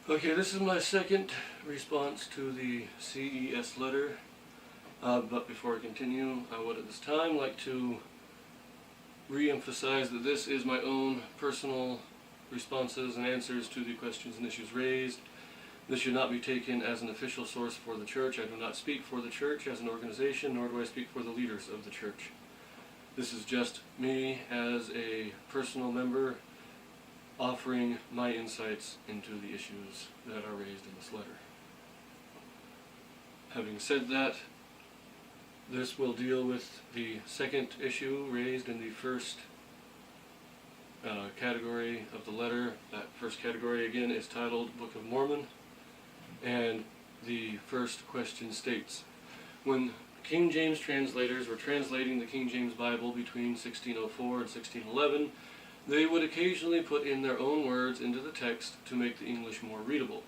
Okay, this is my second response to the CES letter, but before I continue, I would at this time like to re-emphasize that this is my own personal responses and answers to the questions and issues raised. This should not be taken as an official source for the church. I do not speak for the church as an organization, nor do I speak for the leaders of the church. This is just me as a personal member offering my insights into the issues that are raised in this letter. Having said that, this will deal with the second issue raised in the first category of the letter. That first category again is titled Book of Mormon, and the first question states, when King James translators were translating the King James Bible between 1604 and 1611, they would occasionally put in their own words into the text to make the English more readable.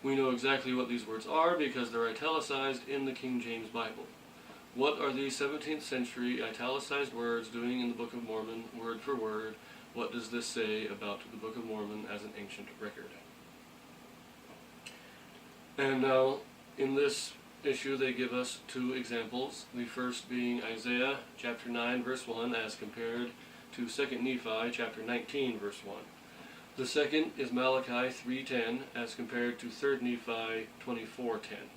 We know exactly what these words are because they're italicized in the King James Bible. What are these 17th century italicized words doing in the Book of Mormon, word for word? What does this say about the Book of Mormon as an ancient record? And now, in this issue, they give us two examples. The first being Isaiah chapter 9, verse 1, as compared to 2 Nephi chapter 19, verse 1. The second is Malachi 3:10, as compared to 3 Nephi 24:10.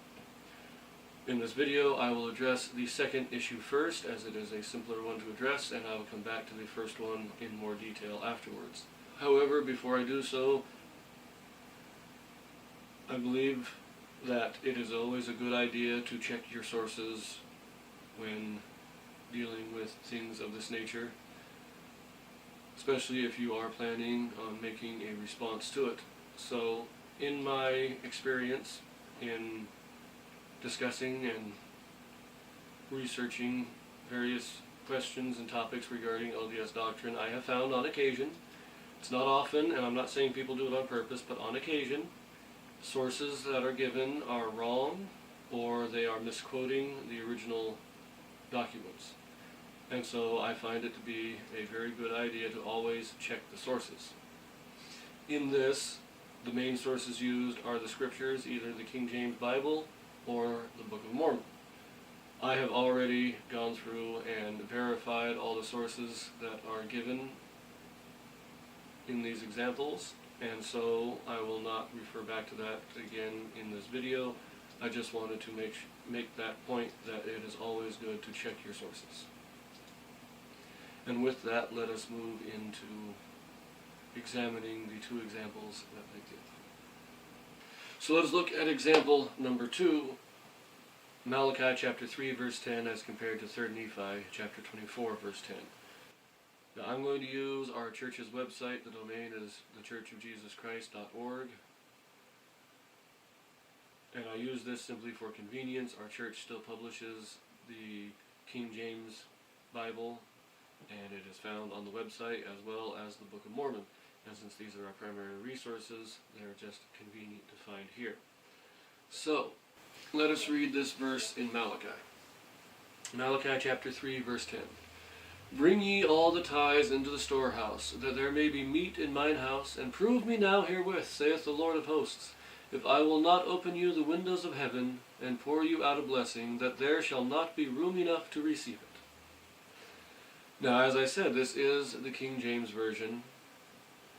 In this video, I will address the second issue first, as it is a simpler one to address, and I will come back to the first one in more detail afterwards. However, before I do so, I believe that it is always a good idea to check your sources when dealing with things of this nature, especially if you are planning on making a response to it. So, in my experience in discussing and researching various questions and topics regarding LDS doctrine, I have found on occasion, it's not often, and I'm not saying people do it on purpose, but on occasion, sources that are given are wrong, or they are misquoting the original documents. And so I find it to be a very good idea to always check the sources. In this, the main sources used are the scriptures, either the King James Bible or the Book of Mormon. I have already gone through and verified all the sources that are given in these examples, and so I will not refer back to that again in this video. I just wanted to make that point that it is always good to check your sources. And with that, let us move into examining the two examples that they give. So let us look at example number 2, Malachi chapter 3 verse 10 as compared to 3 Nephi chapter 24 verse 10. Now I'm going to use our church's website. The domain is thechurchofjesuschrist.org. And I use this simply for convenience. Our church still publishes the King James Bible, and it is found on the website as well as the Book of Mormon. And since these are our primary resources, they're just convenient to find here. So, let us read this verse in Malachi. Malachi chapter 3 verse 10. Bring ye all the tithes into the storehouse, that there may be meat in mine house, and prove me now herewith, saith the Lord of hosts, if I will not open you the windows of heaven, and pour you out a blessing, that there shall not be room enough to receive it. Now, as I said, this is the King James Version,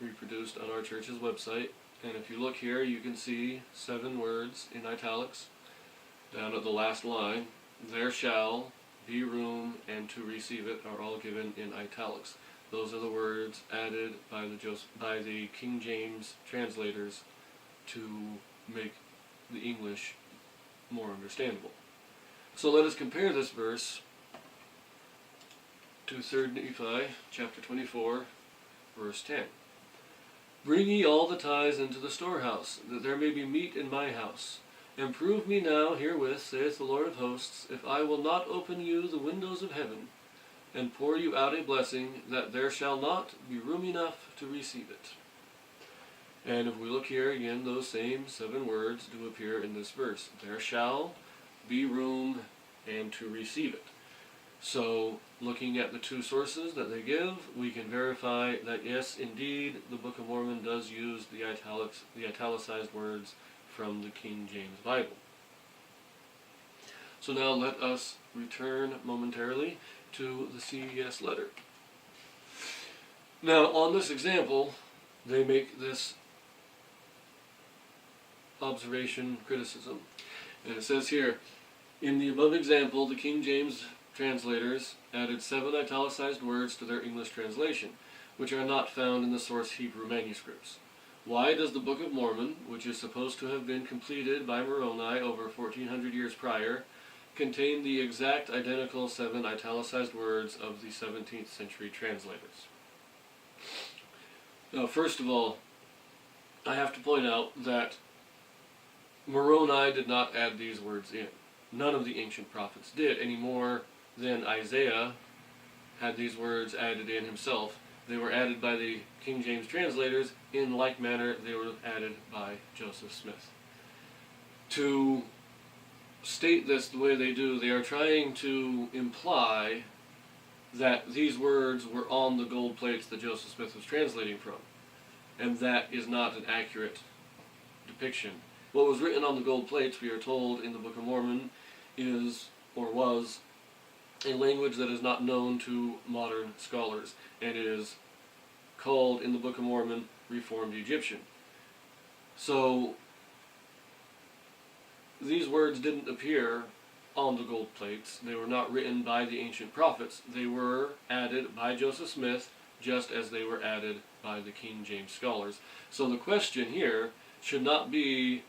reproduced on our church's website, and if you look here, you can see 7 words in italics, down at the last line. There shall be room and to receive it are all given in italics. Those are the words added by the King James translators to make the English more understandable. So let us compare this verse to 3 Nephi chapter 24 verse 10. Bring ye all the tithes into the storehouse, that there may be meat in my house. And prove me now herewith, saith the Lord of hosts, if I will not open you the windows of heaven, and pour you out a blessing, that there shall not be room enough to receive it. And if we look here again, those same 7 words do appear in this verse. There shall be room and to receive it. So looking at the two sources that they give, we can verify that yes, indeed, the Book of Mormon does use the italicized words from the King James Bible. So now let us return momentarily to the CES letter. Now, on this example, they make this observation criticism. And it says here, in the above example, the King James translators added 7 italicized words to their English translation, which are not found in the source Hebrew manuscripts. Why does the Book of Mormon, which is supposed to have been completed by Moroni over 1400 years prior, contain the exact identical 7 italicized words of the 17th century translators? Now, first of all, I have to point out that Moroni did not add these words in. None of the ancient prophets did, any more than Isaiah had these words added in himself. They were added by the King James translators. In like manner, they were added by Joseph Smith. To state this the way they do, they are trying to imply that these words were on the gold plates that Joseph Smith was translating from. And that is not an accurate depiction. What was written on the gold plates, we are told in the Book of Mormon, is, or was, a language that is not known to modern scholars, and it is called in the Book of Mormon Reformed Egyptian. So these words didn't appear on the gold plates. They were not written by the ancient prophets. They were added by Joseph Smith, just as they were added by the King James scholars. So the question here should not be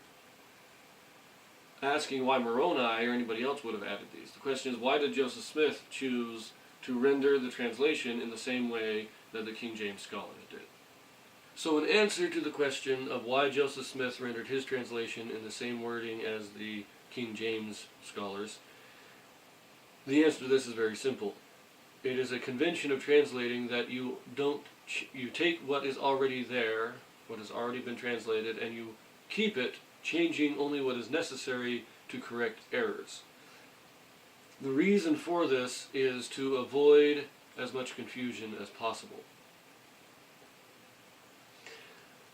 asking why Moroni or anybody else would have added these. The question is, why did Joseph Smith choose to render the translation in the same way that the King James scholars did? So in answer to the question of why Joseph Smith rendered his translation in the same wording as the King James scholars, the answer to this is very simple. It is a convention of translating that you take what is already there, what has already been translated, and you keep it, changing only what is necessary to correct errors. The reason for this is to avoid as much confusion as possible.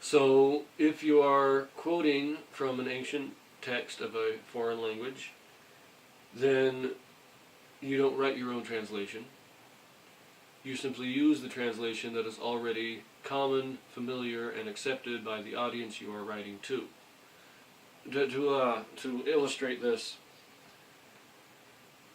So, if you are quoting from an ancient text of a foreign language, then you don't write your own translation. You simply use the translation that is already common, familiar, and accepted by the audience you are writing to. To illustrate this,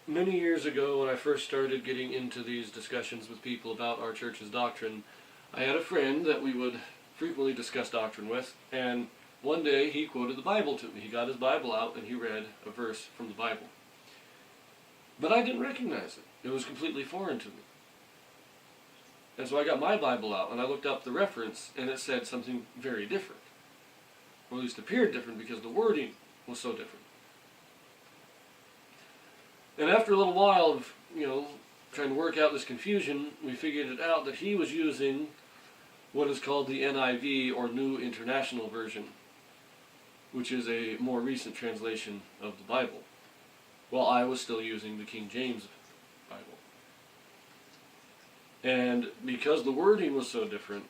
many years ago when I first started getting into these discussions with people about our church's doctrine, I had a friend that we would frequently discuss doctrine with, and one day he quoted the Bible to me. He got his Bible out and he read a verse from the Bible. But I didn't recognize it. It was completely foreign to me. And so I got my Bible out and I looked up the reference and it said something very different. Or at least appeared different because the wording was so different. And after a little while of, trying to work out this confusion, we figured it out that he was using what is called the NIV, or New International Version, which is a more recent translation of the Bible, while I was still using the King James Bible. And because the wording was so different,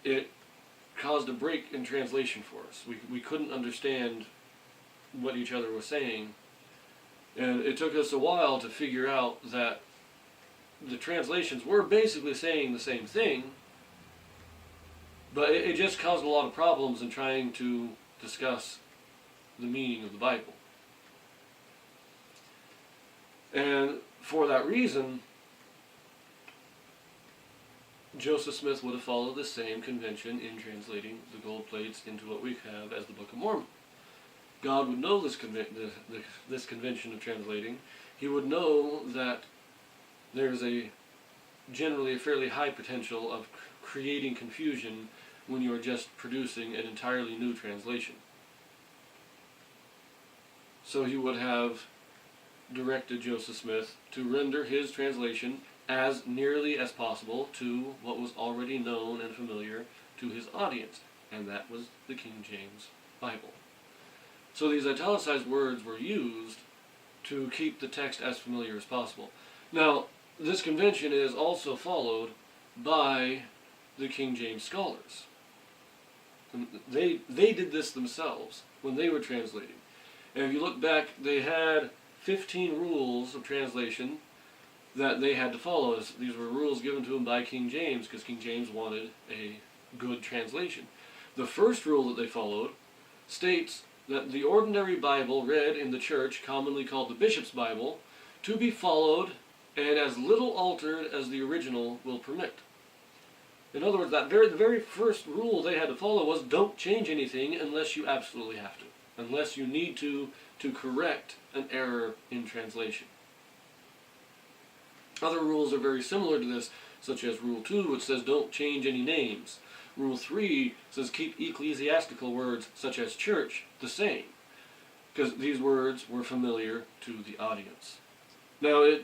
it caused a break in translation for us. We couldn't understand what each other was saying, and it took us a while to figure out that the translations were basically saying the same thing, but it just caused a lot of problems in trying to discuss the meaning of the Bible. And for that reason, Joseph Smith would have followed the same convention in translating the gold plates into what we have as the Book of Mormon. God would know this convention of translating. He would know that there's generally a fairly high potential of creating confusion when you are just producing an entirely new translation. So he would have directed Joseph Smith to render his translation as nearly as possible to what was already known and familiar to his audience, and that was the King James Bible. So these italicized words were used to keep the text as familiar as possible. Now, this convention is also followed by the King James scholars. And they did this themselves when they were translating. And if you look back, they had 15 rules of translation that they had to follow. These were rules given to them by King James, because King James wanted a good translation. The first rule that they followed states that the ordinary Bible read in the church, commonly called the Bishop's Bible, to be followed and as little altered as the original will permit. In other words, the very first rule they had to follow was don't change anything unless you absolutely have to, unless you need to correct an error in translation. Other rules are very similar to this, such as Rule 2, which says don't change any names. Rule 3 says keep ecclesiastical words, such as church, the same, because these words were familiar to the audience. Now,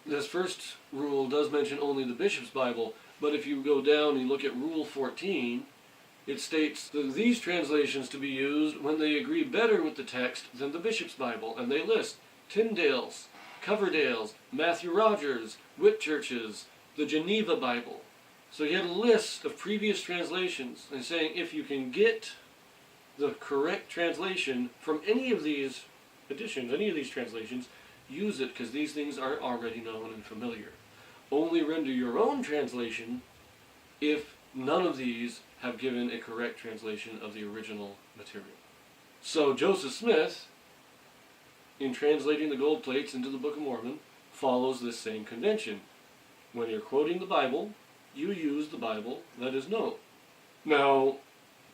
this first rule does mention only the Bishop's Bible, but if you go down and look at Rule 14, it states that these translations to be used when they agree better with the text than the Bishop's Bible, and they list Tyndale's, Coverdale's, Matthew Rogers, Whitchurch's, the Geneva Bible. So he had a list of previous translations and saying if you can get the correct translation from any of these editions, any of these translations, use it, because these things are already known and familiar. Only render your own translation if none of these have given a correct translation of the original material. So Joseph Smith, in translating the gold plates into the Book of Mormon, follows this same convention. When you're quoting the Bible, you use the Bible that is known. Now,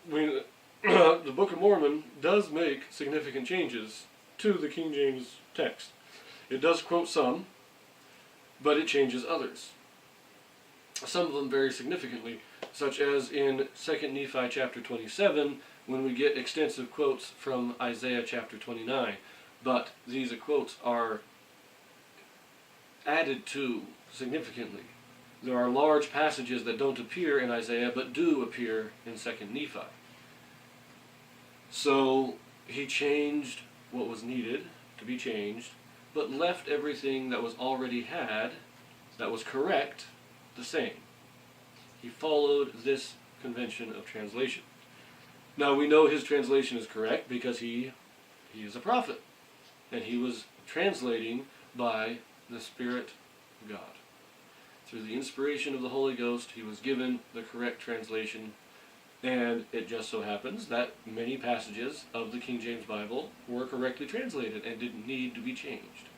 the Book of Mormon does make significant changes to the King James text. It does quote some, but it changes others. Some of them very significantly, such as in 2 Nephi chapter 27, when we get extensive quotes from Isaiah chapter 29. But these quotes are added to significantly. There are large passages that don't appear in Isaiah, but do appear in 2 Nephi. So he changed what was needed to be changed, but left everything that was already had, that was correct, the same. He followed this convention of translation. Now we know his translation is correct because he is a prophet, and he was translating by the Spirit of God. Through the inspiration of the Holy Ghost, he was given the correct translation, and it just so happens that many passages of the King James Bible were correctly translated and didn't need to be changed.